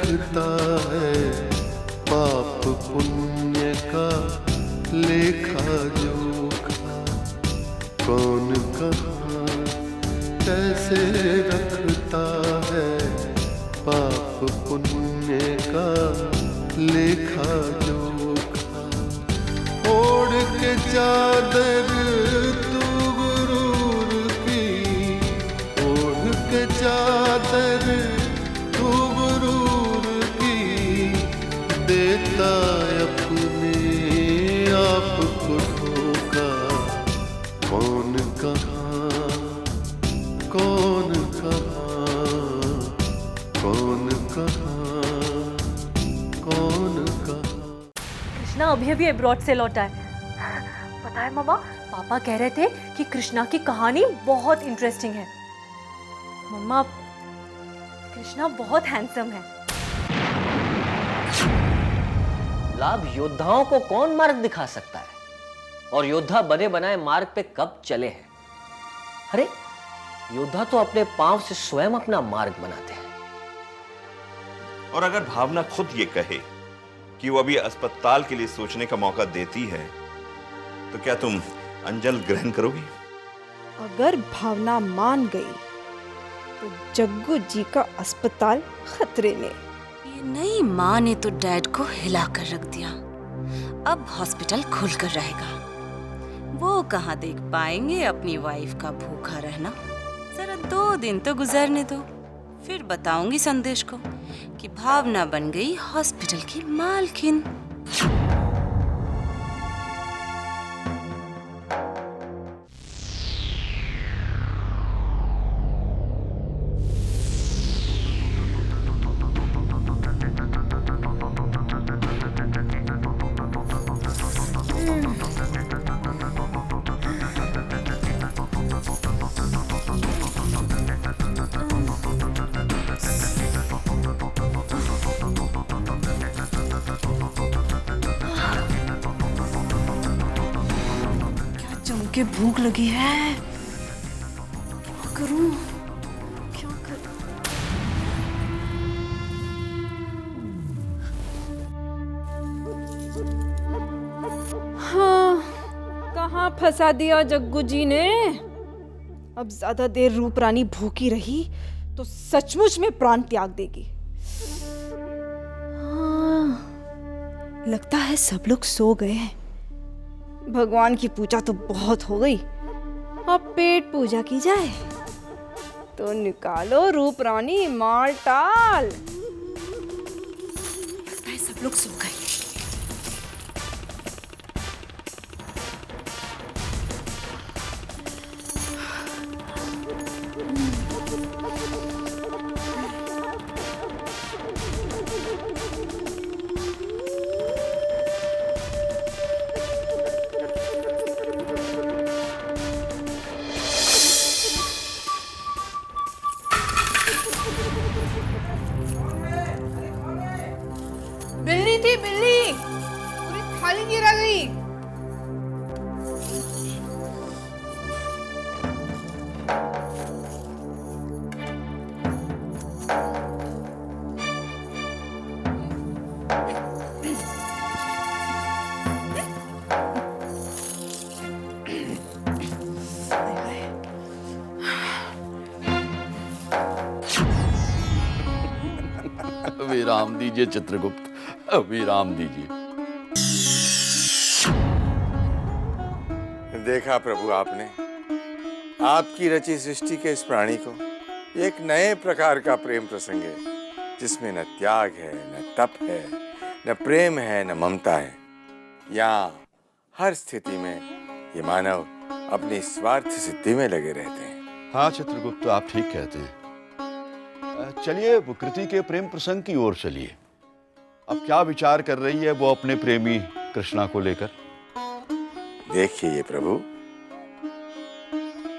रखता है पाप पुण्य का लेखा जोखा। कौन कहाँ कैसे रखता है पाप पुण्य का लेखा जोखा। ओढ़ के चादर तू गुरूर की, ओढ़ के चादर तू गुरूर की, देता अपने आप को धोखा। कौन कहाँ कौन कहाँ कौन कहाँ कौन कहाँ। कृष्णा अभी अभी अब्रॉड से लौटा है। पता है मम्मा, पापा कह रहे थे कि कृष्णा की कहानी बहुत इंटरेस्टिंग है। मम्मा, कृष्णा बहुत हैंडसम है। लाभ योद्धाओं को कौन मार्ग दिखा सकता है, और योद्धा बने बनाए मार्ग पे कब चले हैं? अरे योद्धा तो अपने पांव से स्वयं अपना मार्ग बनाते हैं। और अगर भावना खुद ये कहे कि वो अभी अस्पताल के लिए सोचने का मौका देती है, तो क्या तुम अंजल ग्रहण करोगी? अगर भावना मान गई तो जग्गू जी का अस्पताल खतरे में। ये नई माँ ने तो डैड को हिला कर रख दिया। अब हॉस्पिटल खुलकर रहेगा। वो कहाँ देख पाएंगे अपनी वाइफ का भूखा रहना। जरा 2 दिन तो गुजरने दो, फिर बताऊंगी संदेश को कि भावना बन गई हॉस्पिटल की मालकिन। के भूख लगी है। क्या करूं? क्या करूं? हाँ, कहाँ फंसा दिया जग्गू जी ने। अब ज्यादा देर रूप रानी भूखी रही तो सचमुच में प्राण त्याग देगी। हाँ, लगता है सब लोग सो गए हैं। भगवान की पूजा तो बहुत हो गई, अब पेट पूजा की जाए। तो निकालो रूप रानी मार टाल। लगता है सब लोग सो गए। बिल्ली थी बिल्ली, पूरी थाली गिरा गई। विराम दीजिए चित्रगुप्त, विराम दीजिए। देखा प्रभु आपने, आपकी रची सृष्टि के इस प्राणी को एक नए प्रकार का प्रेम प्रसंग है, जिसमें न त्याग है, न तप है, न प्रेम है, न ममता है। यहाँ हर स्थिति में ये मानव अपनी स्वार्थ सिद्धि में लगे रहते हैं। हाँ चित्रगुप्त, आप ठीक कहते हैं। चलिए कृति के प्रेम प्रसंग की ओर चलिए। अब क्या विचार कर रही है वो अपने प्रेमी कृष्णा को लेकर? देखिए ये प्रभु,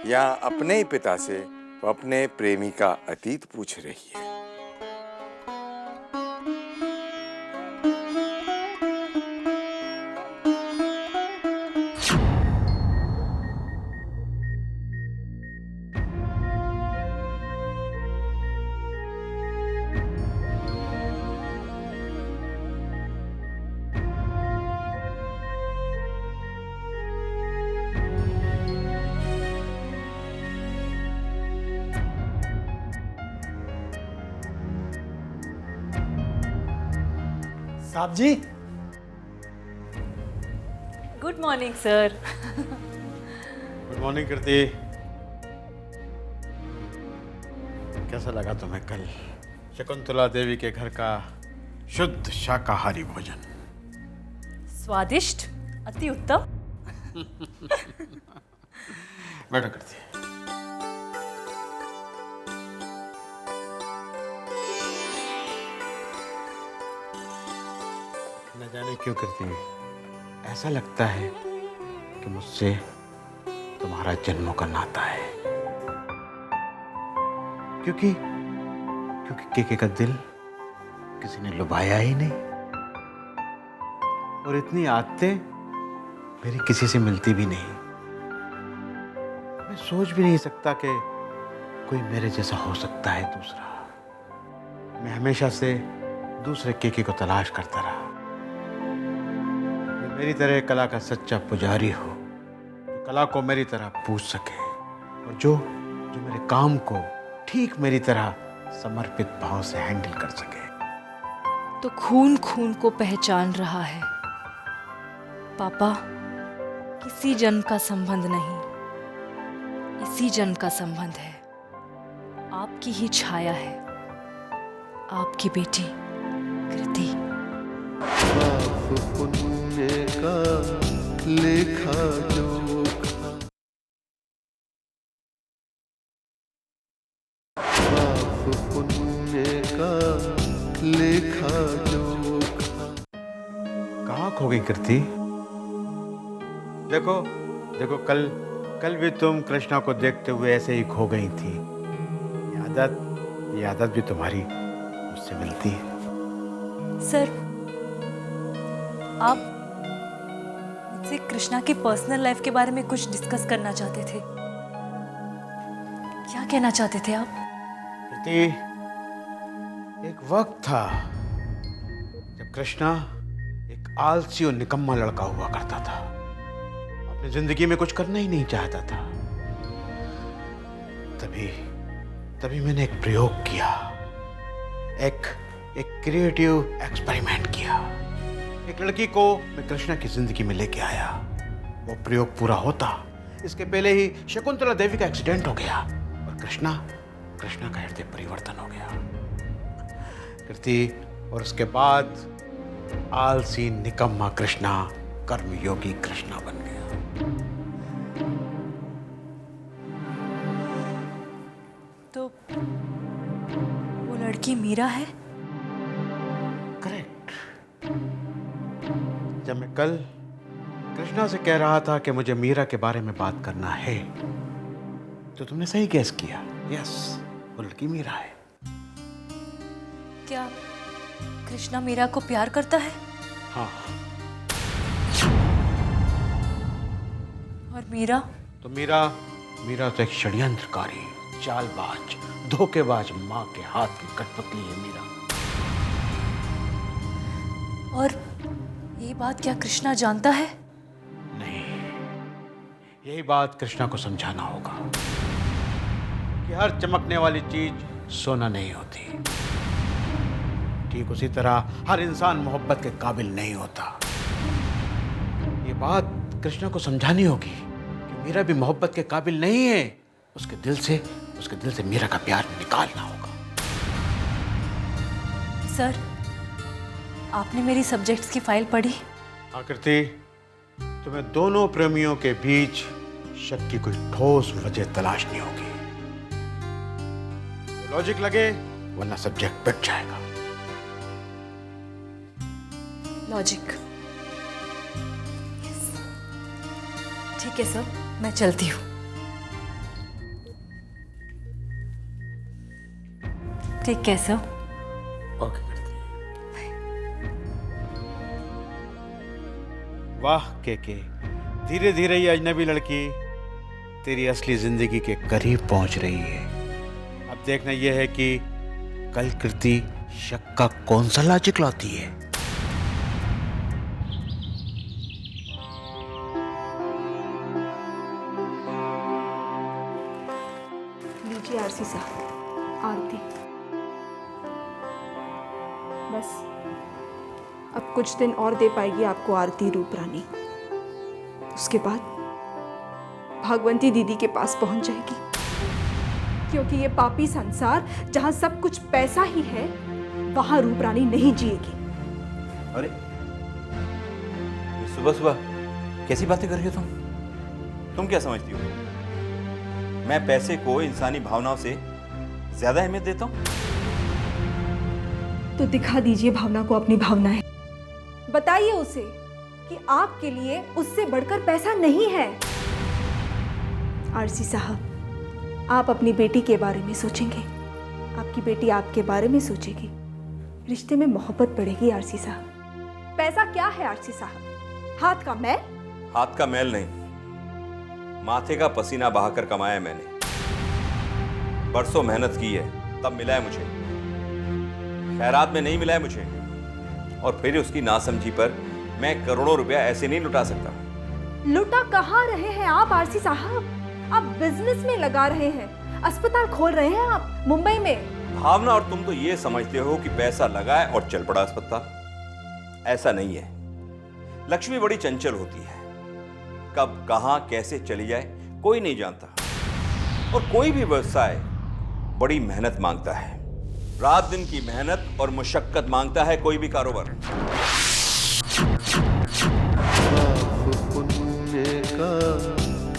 यहाँ अपने ही पिता से वो अपने प्रेमी का अतीत पूछ रही है। साहब जी। Good morning sir. Good morning Kriti. कैसा लगा तुम्हें कल शकुंतला देवी के घर का शुद्ध शाकाहारी भोजन? स्वादिष्ट, अति उत्तम। बैठो कृति। न जाने क्यों कृति, ऐसा लगता है कि मुझसे तुम्हारा जन्मों का नाता है। क्योंकि केके का दिल किसी ने लुभाया ही नहीं, और इतनी आदतें मेरी किसी से मिलती भी नहीं। मैं सोच भी नहीं सकता कि कोई मेरे जैसा हो सकता है दूसरा। मैं हमेशा से दूसरे केके को तलाश करता रहा, जो मेरी तरह कला का सच्चा पुजारी हो, जो कला को मेरी तरह पूज सके, और जो मेरे काम को ठीक मेरी तरह समर्पित भाव से हैंडल कर सके। तो खून खून को पहचान रहा है पापा। किसी जन्म का संबंध नहीं, इसी जन्म का संबंध है। आपकी ही छाया है, आपकी बेटी कृति। पाप पुण्य का लेखा जोखा, पाप पुण्य का लेखा जोखा। कहाँ खो गई कृति? देखो देखो, कल भी तुम कृष्णा को देखते हुए ऐसे ही खो गई थी। ये आदत भी तुम्हारी मुझसे मिलती है। सर, आप मुझसे कृष्णा की पर्सनल लाइफ के बारे में कुछ डिस्कस करना चाहते थे। क्या कहना चाहते थे आप? कृति, एक वक्त था जब कृष्णा एक आलसी और निकम्मा लड़का हुआ करता था। अपनी जिंदगी में कुछ करना ही नहीं चाहता था। तभी मैंने एक प्रयोग किया, एक क्रिएटिव एक्सपेरिमेंट किया। एक लड़की को मैं कृष्णा की जिंदगी में लेके आया। वो प्रयोग पूरा होता इसके पहले ही शकुंतला देवी का एक्सीडेंट हो गया और कृष्णा का हृदय परिवर्तन हो गया कृति। और उसके बाद आलसी निकम्मा कृष्णा कर्मयोगी कृष्णा बन गया। तो वो लड़की मीरा है? करेक्ट। जब मैं कल कृष्णा से कह रहा था कि मुझे मीरा के बारे में बात करना है, तो तुमने सही गैस किया। यस, वो लड़की मीरा है। क्या कृष्णा मीरा को प्यार करता है? हाँ। और मीरा? तो मीरा तो एक षड्यंत्रकारी, चालबाज, धोखेबाज माँ के हाथ की कठपुतली है मीरा। और ये बात क्या कृष्णा जानता है? नहीं, यही बात कृष्णा को समझाना होगा कि हर चमकने वाली चीज सोना नहीं होती। ठीक उसी तरह हर इंसान मोहब्बत के काबिल नहीं होता। ये बात कृष्णा को समझानी होगी कि मीरा भी मोहब्बत के काबिल नहीं है। उसके दिल से मीरा का प्यार निकालना होगा। सर, आपने मेरी सब्जेक्ट्स की फाइल पढ़ी? आकृति, तुम्हें दोनों प्रेमियों के बीच शक की कोई ठोस वजह तलाशनी होगी। लॉजिक लगे, वरना सब्जेक्ट पिट जाएगा। लॉजिक। ठीक है सर, मैं चलती हूँ। Take care sir. ओके। वाह केके, धीरे धीरे ये अजनबी लड़की तेरी असली जिंदगी के करीब पहुंच रही है। अब देखना यह है कि कल कृति शक का कौन सा लॉजिक लाती है। लीजिए आरसी साहब, आरती। बस अब कुछ दिन और दे पाएगी आपको आरती रूप रानी। उसके बाद भागवंती दीदी के पास पहुंच जाएगी, क्योंकि ये पापी संसार जहां सब कुछ पैसा ही है, वहां रूप रानी नहीं जिएगी। अरे सुबह सुबह कैसी बातें कर रही हो तुम क्या समझती हो? मैं पैसे को इंसानी भावनाओं से ज्यादा अहमियत देता हूं? तो दिखा दीजिए भावना को अपनी भावनाएं, बताइए उसे कि आपके लिए उससे बढ़कर पैसा नहीं है। आरसी साहब, आप अपनी बेटी के बारे में सोचेंगे, आपकी बेटी आपके बारे में सोचेगी, रिश्ते में मोहब्बत बढ़ेगी। आरसी साहब, पैसा क्या है आरसी साहब? हाथ का मैल? हाथ का मैल नहीं, माथे का पसीना बहाकर कमाया मैंने। बरसों मेहनत की है, तब मिला है मुझे। खैरात में नहीं मिला है मुझे। और फिर उसकी नासमझी पर मैं करोड़ों रुपया ऐसे नहीं लुटा सकता। लुटा कहाँ रहे हैं आप आरसी साहब? आप बिजनेस में लगा रहे हैं, अस्पताल खोल रहे हैं आप मुंबई में। भावना और तुम तो ये समझते हो कि पैसा लगाए और चल पड़ा अस्पताल। ऐसा नहीं है। लक्ष्मी बड़ी चंचल होती है, कब कहां कैसे चली जाए कोई नहीं जानता। और कोई भी व्यवसाय बड़ी मेहनत मांगता है, रात दिन की मेहनत और मुशक्कत मांगता है कोई भी कारोबार। पाप पुण्य का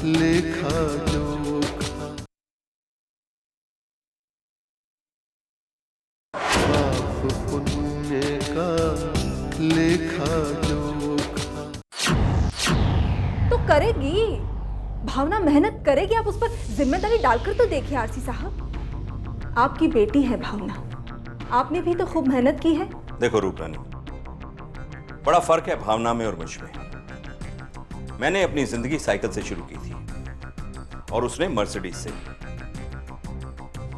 लेखा जोखा, पाप पुण्य का लेखा जोखा। तो करेगी भावना, मेहनत करेगी। आप उस पर जिम्मेदारी डालकर तो देखिए आरसी साहब, आपकी बेटी है भावना, आपने भी तो खूब मेहनत की है। देखो रूप रानी, बड़ा फर्क है भावना में और मुझ में। मैंने अपनी जिंदगी साइकिल से शुरू की थी और उसने मर्सिडीज से।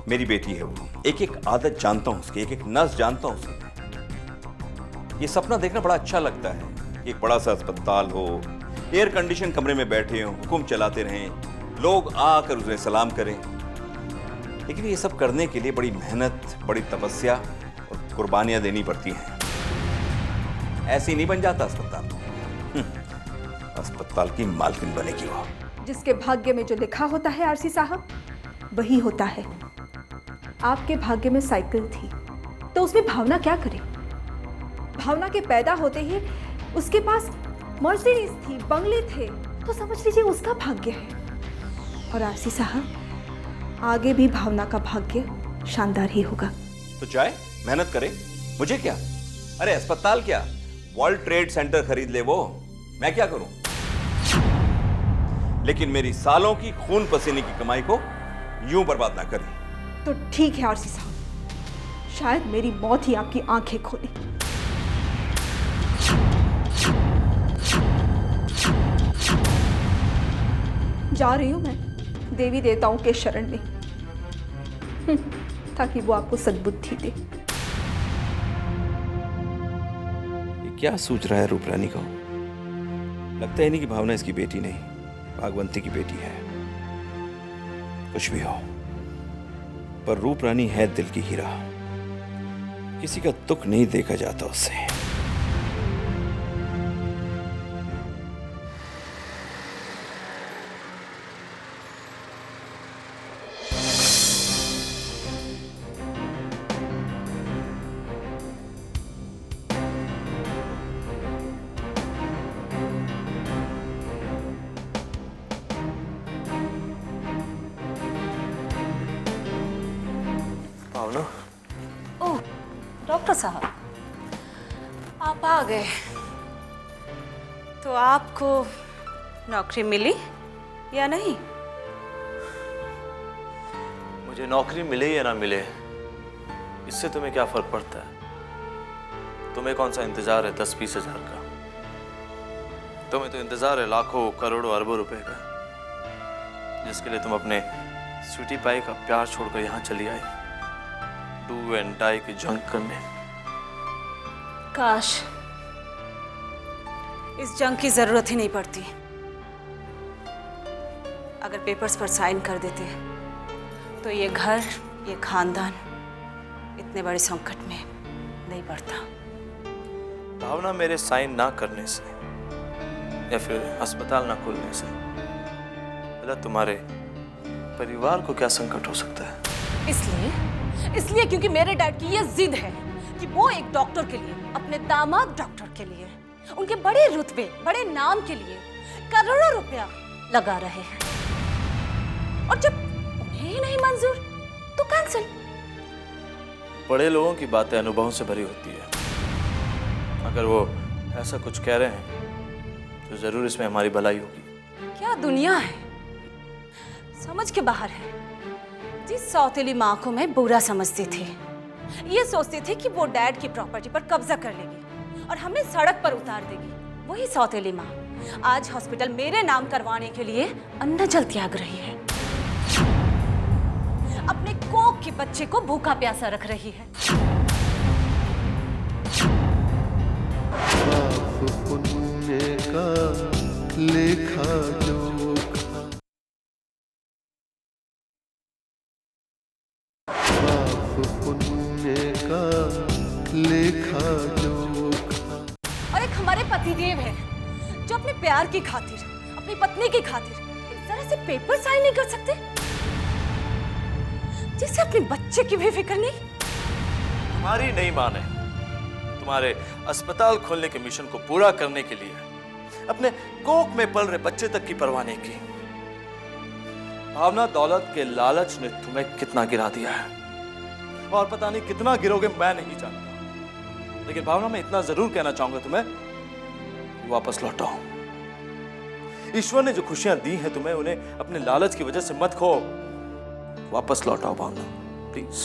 मेरी बेटी है वो, एक एक आदत जानता हूं उसकी, एक एक नस जानता हूं उसकी। ये सपना देखना बड़ा अच्छा लगता है कि एक बड़ा सा अस्पताल हो, एयर कंडीशन कमरे में बैठे हों, हुक्म चलाते रहें, लोग आकर उसे सलाम करें। लेकिन ये सब करने के लिए बड़ी मेहनत, बड़ी तपस्या और कुर्बानियां देनी पड़ती हैं। ऐसे ही नहीं बन जाता अस्पताल। अस्पताल की मालकिन बनेगी वो। जिसके भाग्य में जो लिखा होता है आरसी साहब, वही होता है। आपके भाग्य में साइकिल थी तो उसमें भावना क्या करे? भावना के पैदा होते ही उसके पास मर्सिडीज थी, बंगले थे, तो समझ लीजिए उसका भाग्य है। और आरसी साहब, आगे भी भावना का भाग्य शानदार ही होगा। तो चाहे मेहनत करे, मुझे क्या? अरे अस्पताल क्या, वर्ल्ड ट्रेड सेंटर खरीद ले वो, मैं क्या करूं? लेकिन मेरी सालों की खून पसीने की कमाई को यूं बर्बाद ना करें। तो ठीक है आरसी साहब, शायद मेरी मौत ही आपकी आंखें खोले। जा रही हूं मैं देवी देवताओं के शरण में, ताकि वो आपको सद्बुद्धि दे। ये क्या सोच रहा है रूप रानी को? लगता ही नहीं कि भावना इसकी बेटी नहीं, भागवंती की बेटी है। कुछ भी हो, पर रूप रानी है दिल की हीरा, किसी का दुख नहीं देखा जाता उससे। ओह, डॉक्टर साहब, आप आ गए। तो आपको नौकरी मिली या नहीं? मुझे नौकरी मिले या ना मिले, इससे तुम्हें क्या फर्क पड़ता है? तुम्हें कौन सा इंतजार है 10-20 हजार का? तुम्हें तो इंतजार है लाखों करोड़ों अरबों रुपए का, जिसके लिए तुम अपने स्वीटी पाई का प्यार छोड़कर यहाँ चली आई, डू एंड डाई की जंग करने। काश इस जंग की जरूरत ही नहीं पड़ती। अगर पेपर्स पर साइन कर देते तो ये घर, ये खानदान इतने बड़े संकट में नहीं पड़ता। भावना मेरे साइन ना करने से या फिर अस्पताल ना खुलने से भला तुम्हारे परिवार को क्या संकट हो सकता है? इसलिए क्योंकि मेरे डैड की ये जिद है कि वो एक डॉक्टर के लिए, अपने दामाद डॉक्टर के लिए, उनके बड़े रुतबे, बड़े नाम के लिए करोड़ों रुपया लगा रहे हैं। और जब उन्हें ही नहीं मंजूर तो कैंसिल। बड़े लोगों की बातें अनुभवों से भरी होती है। अगर वो ऐसा कुछ कह रहे हैं तो जरूर इसमें हमारी भलाई होगी। क्या दुनिया है, समझ के बाहर है। जिस सौतेली माँ को मैं बुरा समझती थी, ये सोचती थी कि वो डैड की प्रॉपर्टी पर कब्जा कर लेगी और हमें सड़क पर उतार देगी, वही सौतेली माँ आज हॉस्पिटल मेरे नाम करवाने के लिए अन्न जल त्याग रही है। अपने कोख के बच्चे को भूखा प्यासा रख रही है। पाप पुण्य का लेखा जोखा, पाप पुण्य का लेखा जोखा। और एक हमारे पतिदेव है जो अपने प्यार की खातिर, अपनी पत्नी की खातिर इस तरह से पेपर साइन नहीं कर सकते, जिससे अपने बच्चे की भी फिक्र नहीं। तुम्हारी नहीं माने, तुम्हारे अस्पताल खोलने के मिशन को पूरा करने के लिए अपने कोख में पल रहे बच्चे तक की परवाह नहीं की। भावना, दौलत के लालच ने तुम्हें कितना गिरा दिया है और पता नहीं कितना गिरोगे मैं नहीं जानता। लेकिन भावना, मैं इतना जरूर कहना चाहूंगा तुम्हें, वापस लौटाओ। ईश्वर ने जो खुशियां दी हैं तुम्हें, उन्हें अपने लालच की वजह से मत खो। वापस लौटाओ भावना, प्लीज।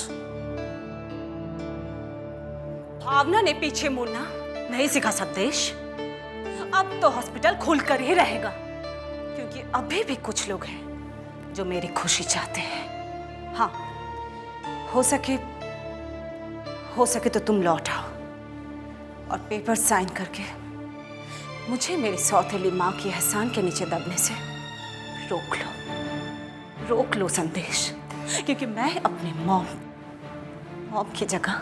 भावना ने पीछे मुड़ना नहीं सीखा संदेश। अब तो हॉस्पिटल खुलकर ही रहेगा, क्योंकि अभी भी कुछ लोग हैं जो मेरी खुशी चाहते हैं। हाँ, हो सके तो तुम लौट आओ और पेपर साइन करके मुझे मेरी सौतेली माँ की एहसान के नीचे दबने से रोक लो संदेश, क्योंकि मैं अपने मॉम की जगह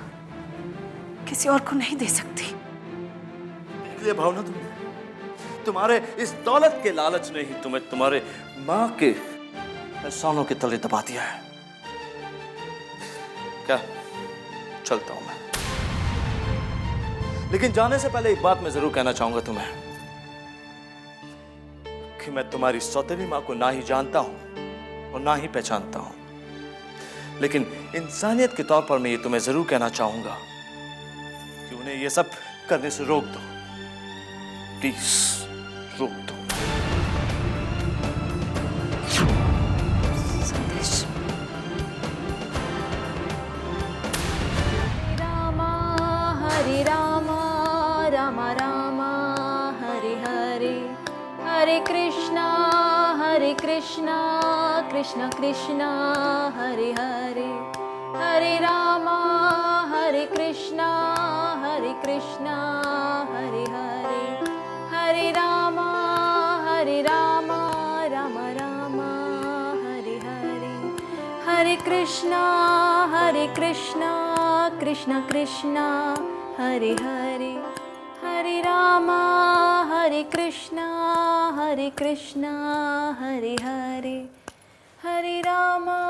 किसी और को नहीं दे सकती। इसलिए भावना, तुम्हारे इस दौलत के लालच ने ही तुम्हें तुम्हारे माँ के एहसानों के तले दबा दिया है। क्या, चलता हूं मैं, लेकिन जाने से पहले एक बात मैं जरूर कहना चाहूंगा तुम्हें कि मैं तुम्हारी सौतेली माँ को ना ही जानता हूं और ना ही पहचानता हूं, लेकिन इंसानियत के तौर पर मैं ये तुम्हें जरूर कहना चाहूंगा कि उन्हें ये सब करने से रोक दो, प्लीज रोक दो। हरे रामा रामा रामा हरे हरे, हरे कृष्णा कृष्णा कृष्णा हरे हरे, हरे रामा हरे कृष्णा हरे हरे, हरे रामा रामा रामा हरे हरे, हरे कृष्णा कृष्णा कृष्णा हरे हरे, हरे रामा हरे कृष्णा हरे हरे, हरे रामा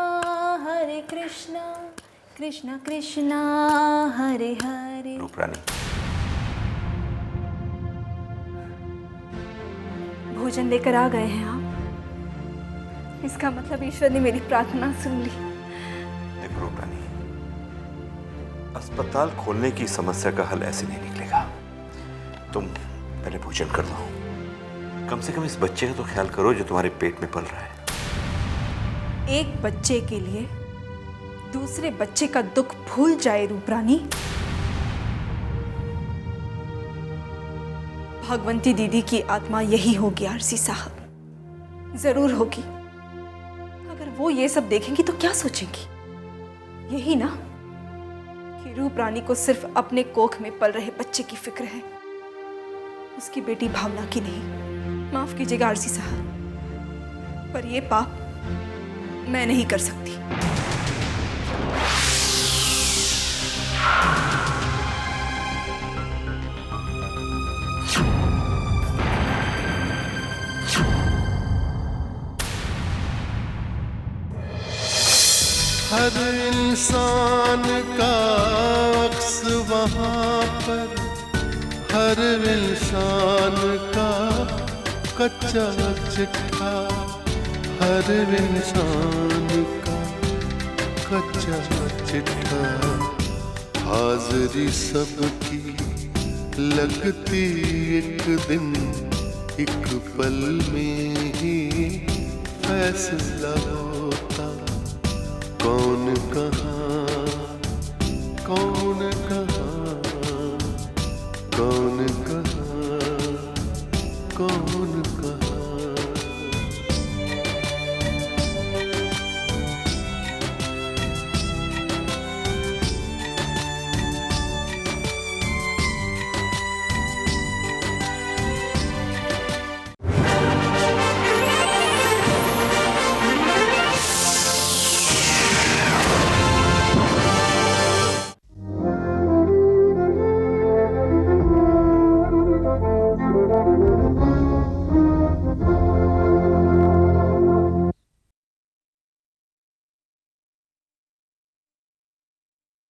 हरे कृष्णा कृष्णा हरे हरे। रूपरानी, भोजन लेकर आ गए हैं आप। इसका मतलब ईश्वर ने मेरी प्रार्थना सुन ली। देखो रूपरानी, अस्पताल खोलने की समस्या का हल ऐसे नहीं निकलेगा। तुम पहले भोजन कर दो, कम से कम इस बच्चे का तो ख्याल करो जो तुम्हारे पेट में पल रहा है। एक बच्चे के लिए दूसरे बच्चे का दुख भूल जाए रूपरानी। भगवंती दीदी की आत्मा यही होगी आरसी साहब, जरूर होगी। अगर वो ये सब देखेंगी तो क्या सोचेंगी? यही ना कि रूपरानी को सिर्फ अपने कोख में पल रहे बच्चे की फिक्र है, उसकी बेटी भावना की नहीं। माफ कीजिएगा आरसी साहब, पर ये पाप मैं नहीं कर सकती। हर इंसान का अक्स वहाँ पर, हर इंसान का कच्चा चिट्ठा, हर इंसान का कच्चा चिट्ठा। हाज़िरी सबकी लगती एक दिन, एक पल में ही फैसला होता। कौन कहाँ, कौन कहाँ, कौन कहाँ, कौन कहाँ।